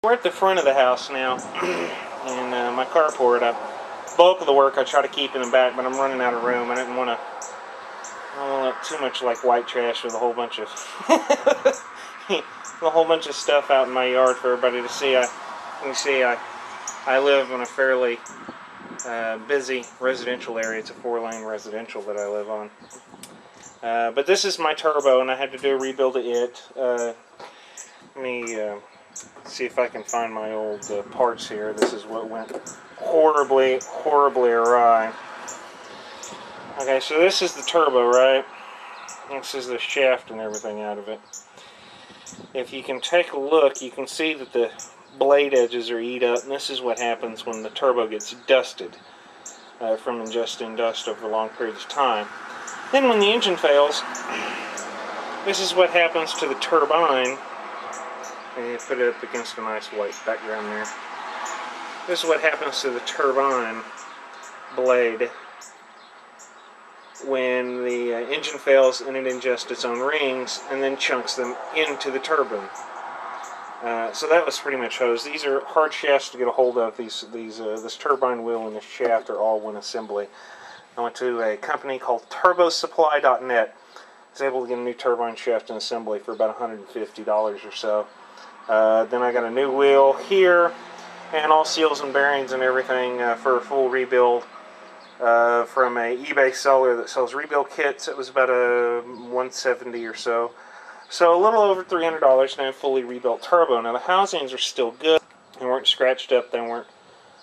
We're at the front of the house now, in my carport. Bulk of the work I try to keep in the back, but I'm running out of room. I don't want to look too much like white trash with a whole bunch of stuff out in my yard for everybody to see. I live in a fairly busy residential area. It's a 4-lane residential that I live on. But this is my turbo, and I had to do a rebuild of it. Let me see if I can find my old parts here. This is what went horribly awry. Okay, so this is the turbo, right? This is the shaft and everything out of it. If you can take a look, you can see that the blade edges are eat up, and this is what happens when the turbo gets dusted from ingesting dust over long periods of time. Then when the engine fails, this is what happens to the turbine. And you put it up against a nice white background there. This is what happens to the turbine blade when the engine fails and it ingests its own rings and then chunks them into the turbine. So that was pretty much hosed. These are hard shafts to get a hold of. This turbine wheel and this shaft are all one assembly. I went to a company called turbosupply.net. I was able to get a new turbine shaft and assembly for about $150 or so. Then I got a new wheel here, and all seals and bearings and everything for a full rebuild from a eBay seller that sells rebuild kits. It was about a $170 or so. So a little over $300 now, fully rebuilt turbo. Now the housings are still good. They weren't scratched up, they weren't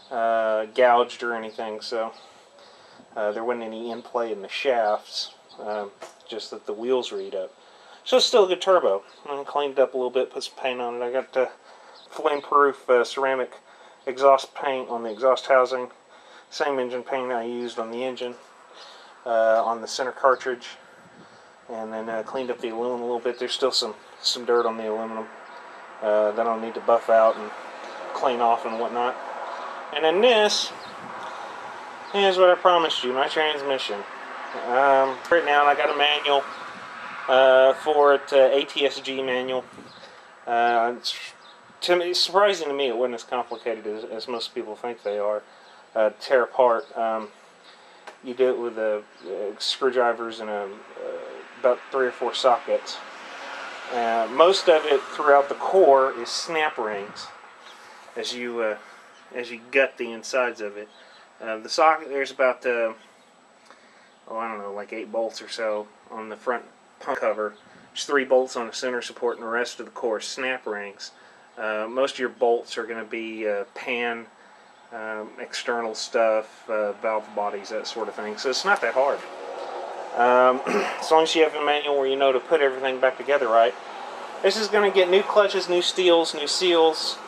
gouged or anything, so there wasn't any in-play in the shafts, just that the wheels were eat up. So it's still a good turbo. I cleaned it up a little bit, put some paint on it. I got flame-proof ceramic exhaust paint on the exhaust housing. Same engine paint I used on the engine, on the center cartridge. And then cleaned up the aluminum a little bit. There's still some dirt on the aluminum that I'll need to buff out and clean off and whatnot. And then this is what I promised you, my transmission. Right now, I got a manual for it, ATSG manual. It's surprising to me it wasn't as complicated as most people think they are. To tear apart. You do it with screwdrivers and about 3 or 4 sockets. Most of it throughout the core is snap rings as you gut the insides of it. The socket, there's about I don't know, like 8 bolts or so on the front pump cover. There's 3 bolts on the center support, and the rest of the core is snap rings. Most of your bolts are going to be pan, external stuff, valve bodies, that sort of thing. So it's not that hard. As long as you have a manual where you know to put everything back together right. This is going to get new clutches, new steels, new seals.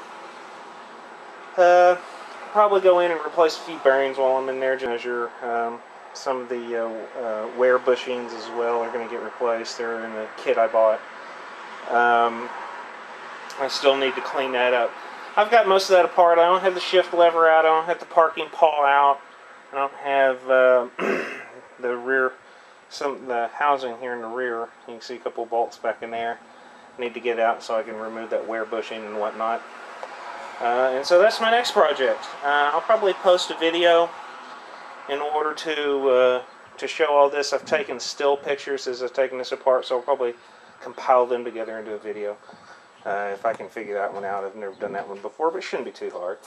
Probably go in and replace a few bearings while I'm in there to measure. Some of the wear bushings as well are going to get replaced. They're in the kit I bought. I still need to clean that up. I've got most of that apart. I don't have the shift lever out. I don't have the parking pawl out. I don't have the rear, the housing here in the rear. You can see a couple of bolts back in there. I need to get out so I can remove that wear bushing and whatnot. And so that's my next project. I'll probably post a video in order to show all this. I've taken still pictures as I've taken this apart, so I'll probably compile them together into a video. If I can figure that one out. I've never done that one before, but it shouldn't be too hard.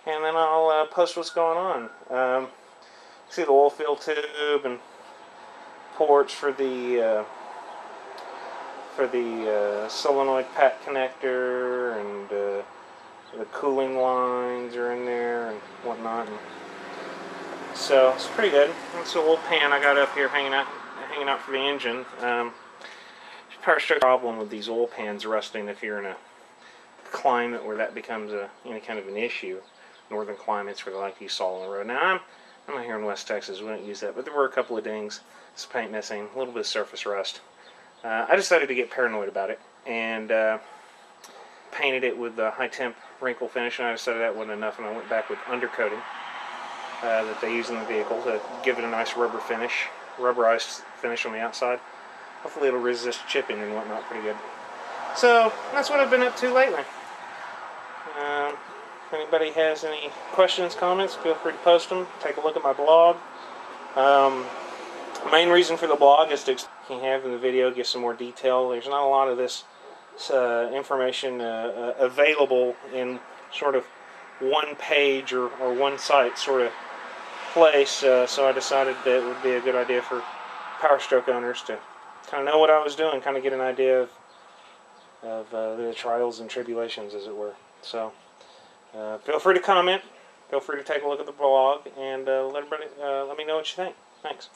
And then I'll post what's going on. See the oil fill tube and ports for the solenoid pack connector, and the cooling lines are in there and whatnot. And so it's pretty good. That's a little pan I got up here hanging out for the engine. Powerstroke problem with these oil pans rusting if you're in a climate where that becomes any kind of an issue. Northern climates where they like to use salt on the road. Now I'm out here in West Texas, we don't use that, but there were a couple of dings, some paint missing, a little bit of surface rust. I decided to get paranoid about it and painted it with the high temp wrinkle finish, and I decided that wasn't enough, and I went back with undercoating that they use in the vehicle to give it a nice rubberized finish on the outside. Hopefully it'll resist chipping and whatnot pretty good. So, that's what I've been up to lately. If anybody has any questions, comments, feel free to post them. Take a look at my blog. The main reason for the blog is to have in the video, get some more detail. There's not a lot of this information available in sort of one page or one site sort of place, so I decided that it would be a good idea for Powerstroke owners to kind of know what I was doing, kind of get an idea of the trials and tribulations, as it were. So feel free to comment, feel free to take a look at the blog, and let me know what you think. Thanks.